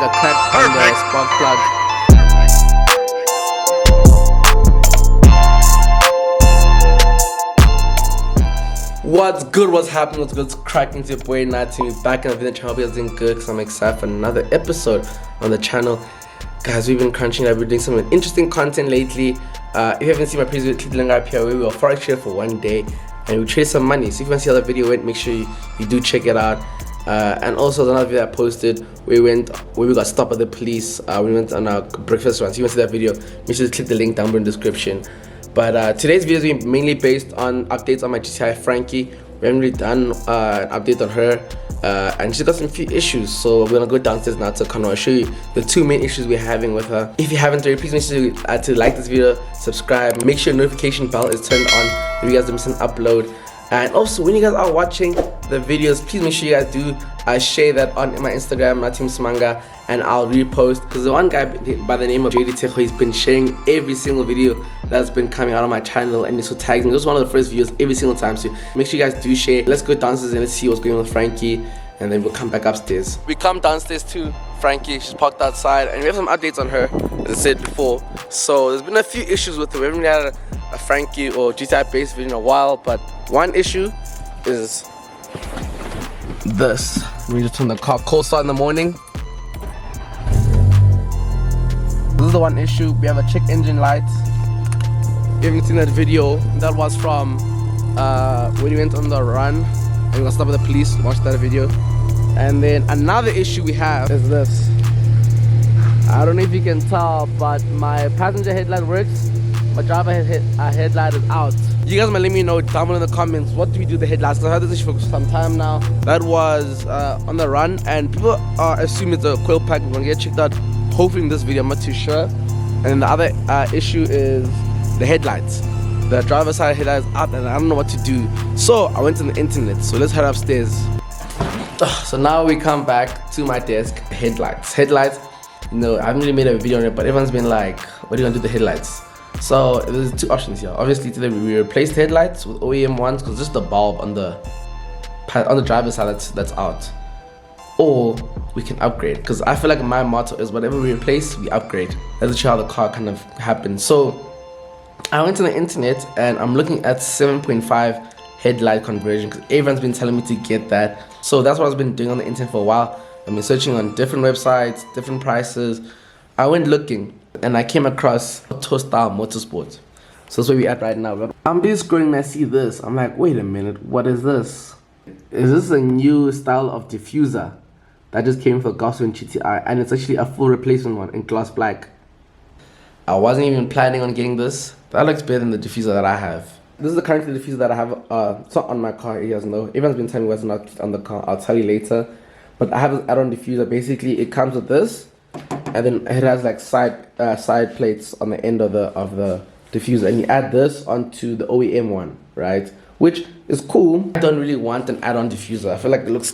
A crack on the spark plug. What's good? What's happening? What's good? It's cracking to your boy Nathi. Back in the video channel. Hope you're doing good because I'm excited for another episode on the channel. Guys, we've been crunching. I've been doing some interesting content lately. If you haven't seen my previous video, click the link up here where we were forex trader for one day and we traded some money. So if you want to see how the video went, make sure you do check it out. And also there's another video I posted where we got stopped by the police. We went on a breakfast run. So if you want to see that video, make sure to click the link down below in the description. But today's video is mainly based on updates on my GTI Frankie. We haven't really done an update on her, and she's got some few issues. So we're gonna go downstairs now to kind of show you the two main issues we're having with her. If you haven't already, please make sure to like this video, subscribe, make sure your notification bell is turned on if you guys don't miss an upload. And also, when you guys are watching the videos, please make sure you guys do share that on my Instagram, Nathi Msimanga, and I'll repost. Because the one guy by the name of JD Tejo, he's been sharing every single video that's been coming out on my channel, and he's so tagging me. This was one of the first videos every single time, so make sure you guys do share. Let's go downstairs and let's see what's going on with Frankie, and then we'll come back upstairs. We come downstairs to Frankie. She's parked outside, and we have some updates on her, as I said before. So there's been a few issues with her. We haven't really had a Frankie or GTI based video in a while, but one issue is this. We just turn the car cold start in the morning. This is the one issue. We have a check engine light. If you haven't seen that video, that was from when we went on the run and we got stopped by the police. Watch that video. And then another issue we have is this. I don't know if you can tell, but my passenger headlight works. My driver headlight is out. You guys might let me know down below in the comments, what do we do with the headlights? I've had this issue for some time now. That was on the run, and people assume it's a coil pack. We're gonna get checked out hopefully in this video, I'm not too sure. And then the other issue is the headlights. The driver's side headlight is out and I don't know what to do. So I went on the internet, so let's head upstairs. So now we come back to my desk. Headlights, you know, I haven't really made a video on it, but everyone's been like, what are you gonna do with the headlights? So there's two options here. Obviously today we replaced headlights with OEM ones because just the bulb on the driver's side that's out, or we can upgrade, because I feel like my motto is whatever we replace we upgrade. That's actually how the car kind of happened. So I went to the internet and I'm looking at 7.5 headlight conversion because everyone's been telling me to get that. So that's what I've been doing on the internet for a while. I've been searching on different websites, different prices. I went looking and I came across Autostyle Motorsport. So that's where we're at right now. I'm busy scrolling and I see this. I'm like, wait a minute, what is this? Is this a new style of diffuser that just came for Golf and GTI? And it's actually a full replacement one in gloss black. I wasn't even planning on getting this. That looks better than the diffuser that I have. This is the current diffuser that I have. It's not on my car, you guys know. Everyone's been telling me what's not on the car. I'll tell you later. But I have this add-on diffuser. Basically, it comes with this, and then it has like side plates on the end of the diffuser, and you add this onto the OEM one, right? Which is cool. I don't really want an add-on diffuser. I feel like it looks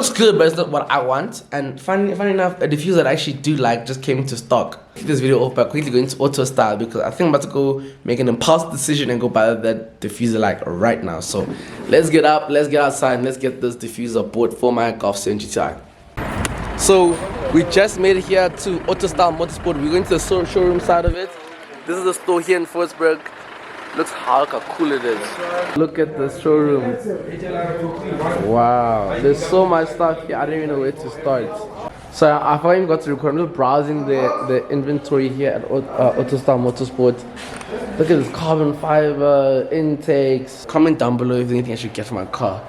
good, but it's not what I want. And funny enough, a diffuser that I actually do like just came into stock. This video off by quickly going to Autostyle because I think I'm about to go make an impulse decision and go buy that diffuser like right now. So let's get up, let's get outside, and let's get this diffuser bought for my Golf 7 GTI. So we just made it here to Autostyle Motorsport. We're going to the showroom side of it. This is the store here in Fortsburg. Looks how cool it is. Look at the showroom. Wow, there's so much stuff here. I don't even know where to start. So I finally got to record. I'm just browsing the inventory here at Autostyle Motorsport. Look at this carbon fiber intakes. Comment down below if there's anything I should get for my car.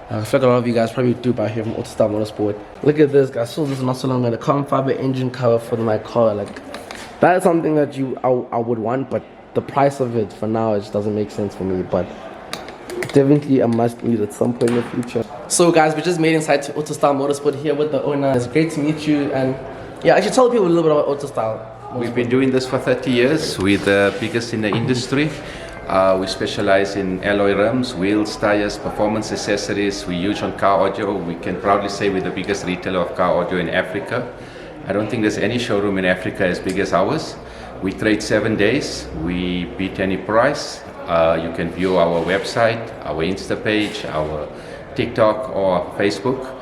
I feel like a lot of you guys probably do buy here from Autostyle Motorsport. Look at this, guys. I saw this not so long ago. The carbon fiber engine cover for my car. Like, that is something that I would want, but the price of it for now, it just doesn't make sense for me. But definitely a must need at some point in the future. So guys, we just made inside to Autostyle Motorsport here with the owner. It's great to meet you. And yeah, I should tell people a little bit about Autostyle Motorsport. We've been doing this for 30 years. We're the biggest in the industry. We specialize in alloy rims, wheels, tires, performance accessories. We're huge on car audio. We can proudly say we're the biggest retailer of car audio in Africa. I don't think there's any showroom in Africa as big as ours. We trade 7 days. We beat any price. You can view our website, our Insta page, our TikTok or Facebook.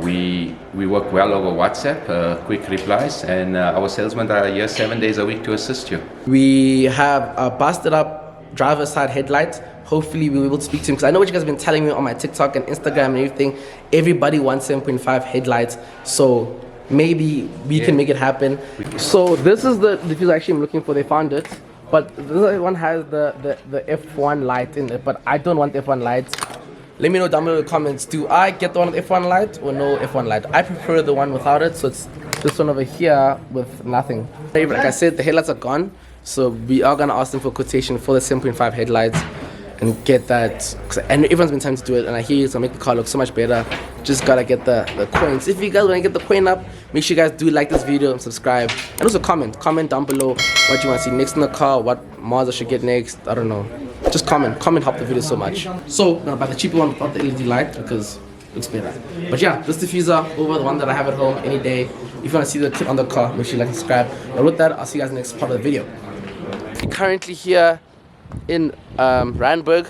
We work well over WhatsApp, quick replies, and our salesmen are here 7 days a week to assist you. We have a busted up driver's side headlight. Hopefully we'll be able to speak to him, because I know what you guys have been telling me on my TikTok and Instagram and everything. Everybody wants 7.5 headlights, so maybe we can make it happen. So this is the diffuser actually I'm looking for. They found it, but this one has the F1 light in it, but I don't want F1 lights. Let me know down below in the comments, do I get the one with F1 light or no F1 light? I prefer the one without it, so it's this one over here with nothing. Like I said, the headlights are gone, so we are gonna ask them for quotation for the 7.5 headlights and get that. And everyone's been trying to do it, and I hear it's gonna make the car look so much better. Just gotta get the coins. If you guys wanna get the coin up, make sure you guys do like this video and subscribe, and also comment down below what you want to see next in the car, what mods I should get next. I don't know, just comment help the video so much. So I'm gonna buy the cheaper one without the LED light because it looks better. But yeah, this diffuser over the one that I have at home any day. If you want to see the tip on the car, make sure you like and subscribe. And with that, I'll see you guys in the next part of the video. We're currently here in Randburg,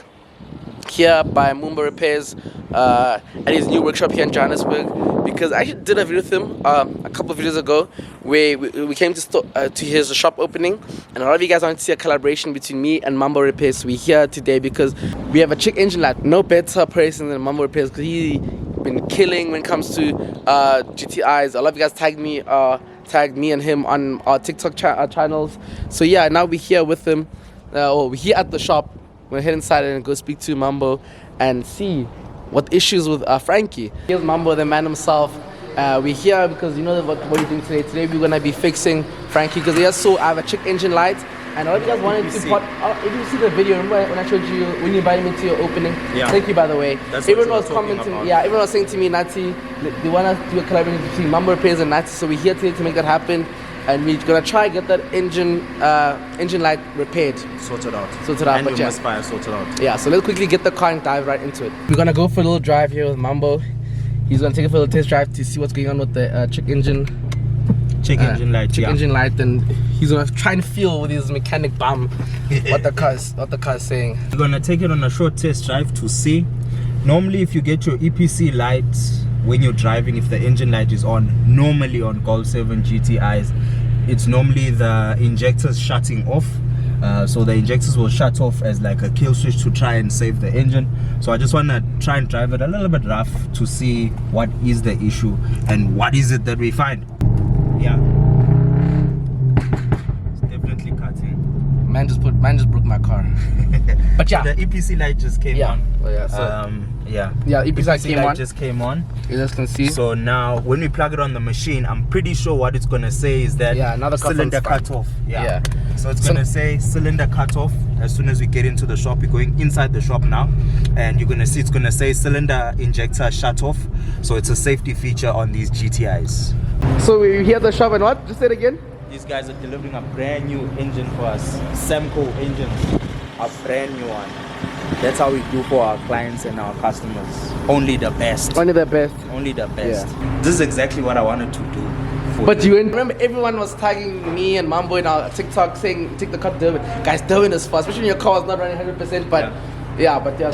here by Mumbo repairs at his new workshop here in Johannesburg, because I actually did a video with him a couple of videos ago where we came to his shop opening, and a lot of you guys wanted to see a collaboration between me and Mambo repairs. So we're here today because we have a chick engine light. No better person than Mambo repairs, because he's been killing when it comes to GTIs. A lot of you guys tagged me and him on our TikTok channels. So yeah, now we're here with him. We're here at the shop. We're gonna head inside and go speak to Mambo and see what issues with Frankie. Here's Mambo, the man himself. We're here because you know what we're doing today. Today we're gonna be fixing Frankie, because he saw I have a chick engine light, and all you guys wanted to put. If you see the video, remember when I showed you when you invited me to your opening? Yeah. Thank you, by the way. That's everyone was commenting. About. Yeah, everyone was saying to me, Nathi, they want us to do a collaboration between Mambo repairs and Nathi. So we're here today to make that happen. And we're gonna try get that engine light repaired, sorted out. And your Misfire sorted out. Yeah, so let's quickly get the car and dive right into it. We're gonna go for a little drive here with Mambo. He's gonna take it for a little test drive to see what's going on with the check engine light, and he's gonna try and feel with his mechanic bum what the car is saying. We're gonna take it on a short test drive to see. Normally, if you get your EPC light when you're driving, if the engine light is on, normally on Gold 7 GTIs, it's normally the injectors shutting off. So the injectors will shut off as like a kill switch to try and save the engine. So I just want to try and drive it a little bit rough to see what is the issue and what is it that we find. Yeah, it's definitely cutting. Man just broke my car. But yeah, so the EPC light just came on. Oh, yeah, so EPC light just came on. You guys can see. So now when we plug it on the machine, I'm pretty sure what it's gonna say is that cylinder cut off. Yeah. So it's gonna say cylinder cut off. As soon as we get into the shop, we're going inside the shop now, and you're gonna see it's gonna say cylinder injector shut off. So it's a safety feature on these GTIs. So we're here at the shop, and what? Just say it again. These guys are delivering a brand new engine for us. Semco engine, a brand new one. That's how we do for our clients and our customers. Only the best. Only the best. Only the best. Yeah. This is exactly what I wanted to do. But you remember everyone was tagging me and Mambo in our TikTok saying take the car to Durban. Guys, Durban is fast, especially when your car is not running 100%. But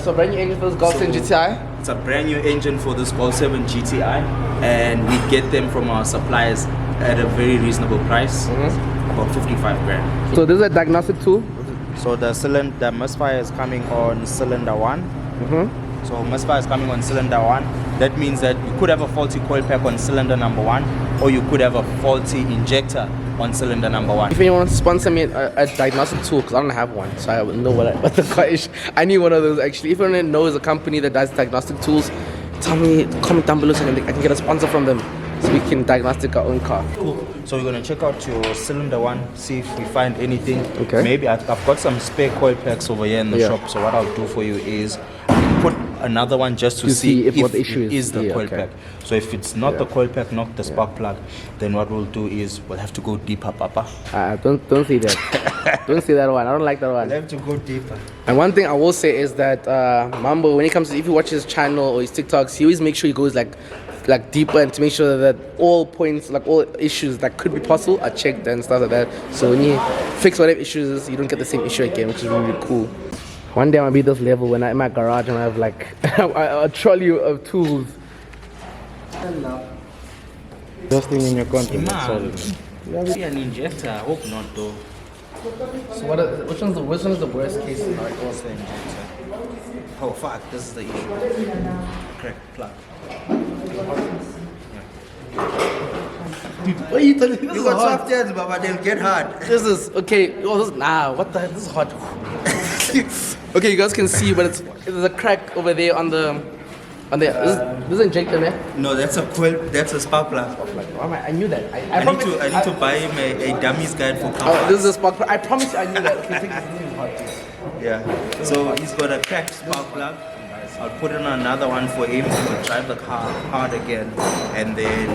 so brand new engine for this Golf 7 GTI. It's a brand new engine for this Golf 7 GTI, and we get them from our suppliers at a very reasonable price, about 55 grand. So this is a diagnostic tool. So the Misfire is coming on cylinder 1. So Misfire is coming on cylinder 1. That means that you could have a faulty coil pack on cylinder number 1, or you could have a faulty injector on cylinder number 1. If anyone wants to sponsor me a diagnostic tool, because I don't have one, so I wouldn't know what the car is. I need one of those actually. If anyone knows a company that does diagnostic tools, tell me, comment down below so I can get a sponsor from them, so we can diagnostic our own car. Cool. So we're gonna check out your cylinder 1, see if we find anything. Okay. Maybe I've got some spare coil packs over here in the shop. So what I'll do for you is put another one just to see if what the issue is the coil pack. So if it's not the coil pack, not the spark plug, then what we'll do is we'll have to go deeper, Papa. Don't say that. Don't say that one. I don't like that one. We'll have to go deeper. And one thing I will say is that Mambo, when it comes to, if you watch his channel or his TikToks, he always makes sure he goes like deeper, and to make sure that all points, like all issues that could be possible, are checked and stuff like that. So when you fix whatever issues, you don't get the same issue again, which is really cool. One day I'm gonna be this level when I'm in my garage and I have like a trolley of tools. Just thing in your content. Man, maybe an injector. I hope not though. So which one is the worst case scenario? What's the injector? Oh fuck, this is the issue. Correct, plug. Dude, what are you telling me? This You is got hot. soft hands, Baba, they'll get hard. This is okay. Oh, nah, what the heck? This is hot. Okay, you guys can see, but there's a crack over there on the. This is injector, man. No, that's a coil, that's a spark plug. I knew that. I need to buy him a dummy's guide for car Oh, parts. this is a spark plug. I promise you, I knew that. Okay, take this. This is hot. Yeah. So he's got a cracked spark plug. I'll put in another one for him to drive the car hard again, and then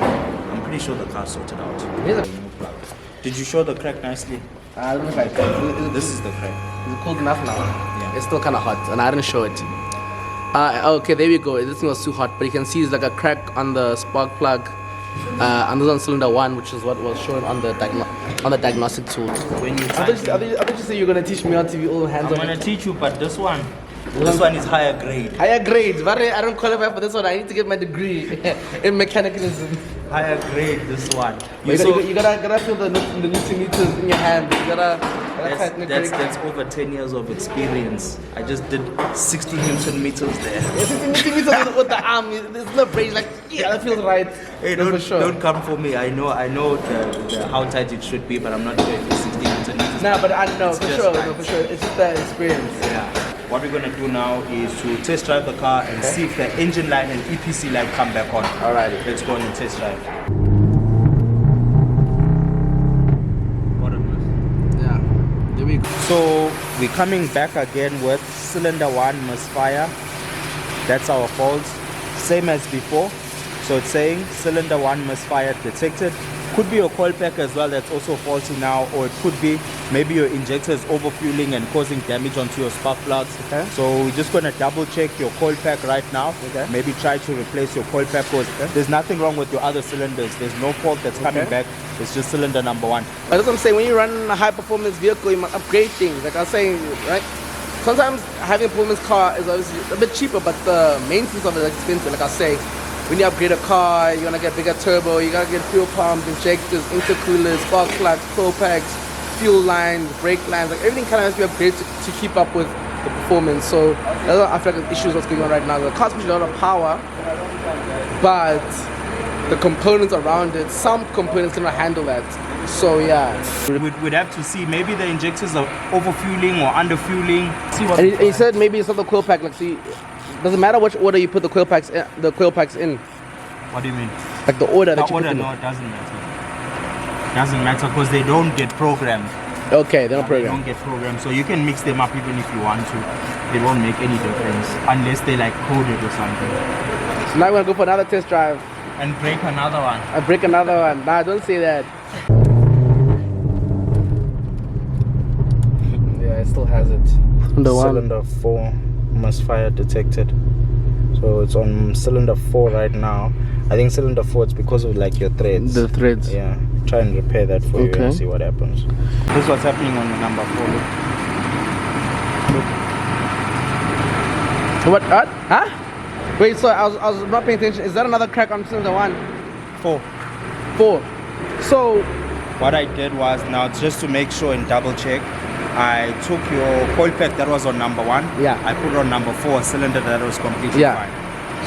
I'm pretty sure the car's sorted out. Here's a. Did you show the crack nicely? I don't know if I can. This is the crack. Is it cold enough now? Yeah. It's still kind of hot, and I didn't show it. Okay, there we go. This thing was too hot, but you can see it's like a crack on the spark plug, and this on cylinder 1, which is what was shown on the diagnostic tool. When you I try thought you said you're gonna teach me how to be all hands I'm on. gonna teach you, but this one is higher grade. Higher grades, but I don't qualify for this one. I need to get my degree in mechanism. Higher grade, this one. You gotta feel the Newton meters in your hand. You gotta tighten it correctly. That's over 10 years of experience. I just did 60 Newton meters there. 60 meters with the arm. There's no brain. Like, yeah, that feels right. Hey, That's for sure. don't come for me. I know the how tight it should be, but I'm not sure if it's 60 Newton meters. Nah, but I know It's for just sure. tight. No, for sure. It's just the experience. Yeah. What we're gonna do now is to test drive the car and see if the engine light and EPC light come back on. Alrighty. Let's go on and test drive. Yeah. There we go. So we're coming back again with cylinder 1 misfire. That's our fault. Same as before. So it's saying cylinder 1 misfire detected. Could be your coil pack as well that's also faulty now, or it could be maybe your injector is overfueling and causing damage onto your spark plugs. Okay. So we're just going to double check your coil pack right now. Okay. Maybe try to replace your coil pack because there's nothing wrong with your other cylinders. There's no fault that's coming back. It's just cylinder number 1. But that's what I'm saying. When you run a high performance vehicle, you must upgrade things. Like I was saying, right? Sometimes having a performance car is obviously a bit cheaper, but the maintenance of it is expensive. Like I say, when you upgrade a car, you're gonna get bigger turbo, you gotta get fuel pumps, injectors, intercoolers, spark plugs, coil packs, fuel lines, brake lines, like everything kind of has to be upgraded to keep up with the performance. So that's what I feel like the issue is what's going on right now. The car's pushing a lot of power, but the components around it, some components cannot handle that. So yeah. We'd have to see. Maybe the injectors are overfueling or underfueling. See what. And he said maybe it's not the coil pack. Like, see, doesn't matter which order you put the coil packs in. What do you mean? Like the order that The you order, put them no, it doesn't matter. Doesn't matter because they don't get programmed. in. Okay, they're not They programmed. don't get programmed. So you can mix them up even if you want to. It won't make any difference unless they like coded or something. So now we're gonna go for another test drive. And break another one. I break another one. Nah, don't say that. Yeah, it still has it. Cylinder 4 misfire detected. So it's on cylinder 4 right now. I think cylinder 4 it's because of like your threads. The threads. Yeah. Try and repair that for you Okay. and see what happens. This is what's happening on the number 4. What? Huh? Wait, so I was not paying attention. Is that another crack on cylinder 1? 4. 4. So, What I did was, now just to make sure and double check, I took your coil pack that was on number 1. Yeah. I put on number 4, a cylinder that was completely Yeah. fine.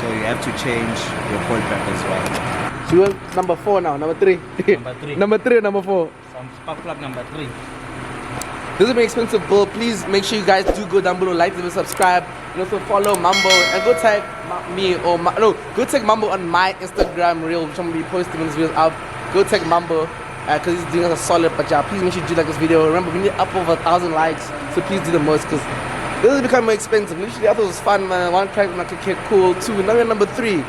So you have to change your coil pack as well. so you want number 4 now, number 3. Number 3. Number 3 or number 4? Some spark plug number 3. This is an expensive bill. Please make sure you guys do go down below, like, and subscribe, and also follow Mambo and go tag me or go tag Mambo on my Instagram reel, which I'm gonna be posting when this video is out. Go tag Mambo because he's doing us a solid. But yeah, please make sure you do like this video. Remember, we need up over 1,000 likes, so please do the most because this has become more expensive. Initially, I thought it was fun, man. 1 crack, like okay, cool. 2, now we're number 3.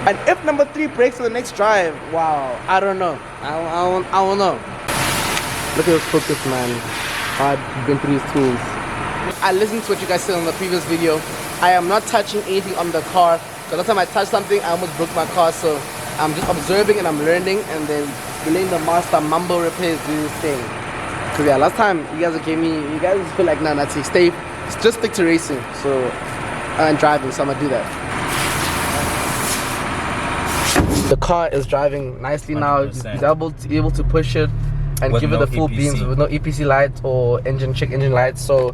And if number 3 breaks on the next drive, wow, I don't know. I don't know. Look at this focus, man. I've been through these tools. I listened to what you guys said on the previous video. I am not touching anything on the car. So last time I touched something, I almost broke my car. So I'm just observing and I'm learning, and then letting the master Mambo repairs do this thing. Cause yeah, last time you guys gave me, you guys feel like nah, Nathi, stay, just stick to racing. So and driving. So I'm gonna do that. The car is driving nicely now. 100%. He's able to push it and With give it no the full EPC. beams with no EPC lights or check engine lights. So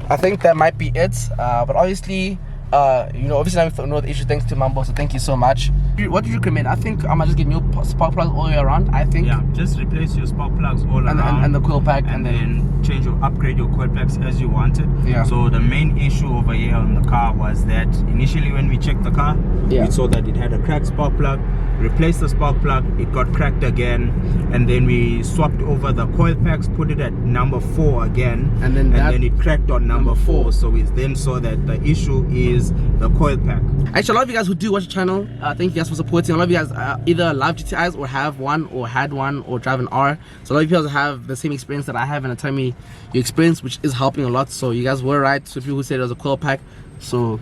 I think that might be it. But obviously, obviously I know the issue thanks to Mambo. So thank you so much. What do you recommend? I think I might just get new spark plugs all the way around. I think. Yeah, just replace your spark plugs all around. And the coil pack and then change or upgrade your coil packs as you wanted. Yeah. So the main issue over here on the car was that initially when we checked the car, Yeah. we saw that it had a cracked spark plug. Replaced the spark plug, it got cracked again, and then we swapped over the coil packs, put it at number 4 again, And then it cracked on number number 4. four. So we then saw that the issue is the coil pack. Actually, a lot of you guys who do watch the channel, thank you guys for supporting. A lot of you guys either love GTIs or have one or had one or drive an R. So a lot of you guys have the same experience that I have and tell me your experience, which is helping a lot. So you guys were right. So people who said it was a coil pack. So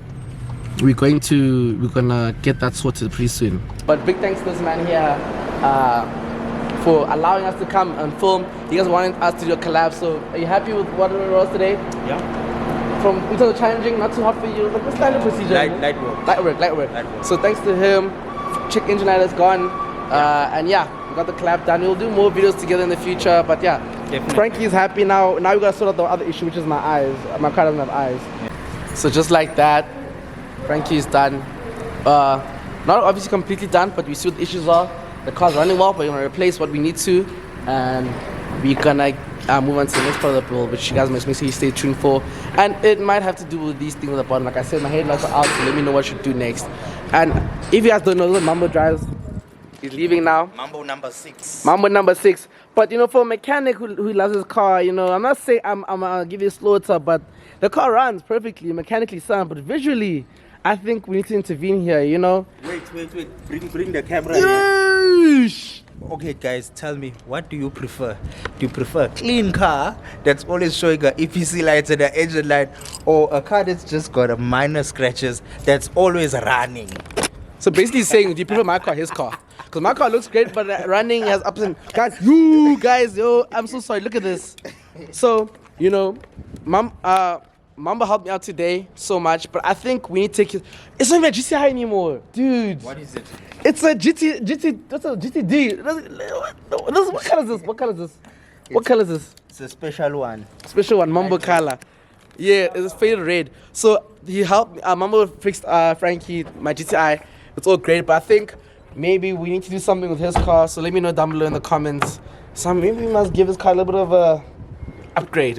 we're gonna get that sorted pretty soon. But big thanks to this man here for allowing us to come and film. You guys wanted us to do a collab. So are you happy with what it was today? Yeah. From in terms of challenging, not too hot for you, like the standard procedure. Light work. So thanks to him, check engine light is gone, and yeah, we got the collab done. We'll do more videos together in the future, but yeah, Definitely. Frankie is happy now. Now we gotta sort out the other issue, which is my eyes. My car doesn't have eyes. Yeah. So just like that, Frankie is done. Not obviously completely done, but we see what the issues are. The car's running well, but we're gonna replace what we need to, and we're gonna move on to the next part of the build, which you guys must make sure you stay tuned for. And it might have to do with these things at the bottom. Like I said, my headlights are out, so let me know what I should do next. And if you guys don't know, Mambo drives. He's leaving now. Mambo number 6. Mambo number 6. But for a mechanic who loves his car, I'm not saying I'm gonna give you a slaughter, but the car runs perfectly, mechanically sound, but visually, I think we need to intervene here, Wait. Bring the camera Yeesh. Okay guys, tell me, what do you prefer? Do you prefer a clean car that's always showing a EPC lights and an engine light, or a car that's just got a minor scratches that's always running? So basically saying, do you prefer my car, his car? Because my car looks great, but running has ups and guys, I'm so sorry, look at this. So, Mambo helped me out today so much, but I think we need to take it. It's not even a GTI anymore, dude. What is it? It's a that's a GTD. What color is this? It's a special one. Special one, Mambo color. Yeah, it's faded red. So he helped me. Mambo fixed Frankie, my GTI. It's all great, but I think maybe we need to do something with his car. So let me know down below in the comments. So maybe we must give his car a little bit of a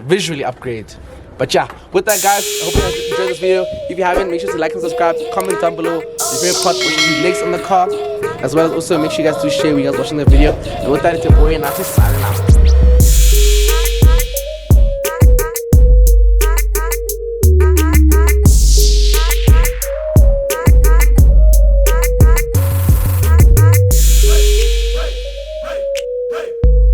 visually upgrade. But yeah, with that guys, I hope you guys enjoyed this video. If you haven't, make sure to like and subscribe, comment down below your favorite part, what you do next on the car, as well as also make sure you guys do share when you guys watching the video. And with that, it's your boy Nathi signing out.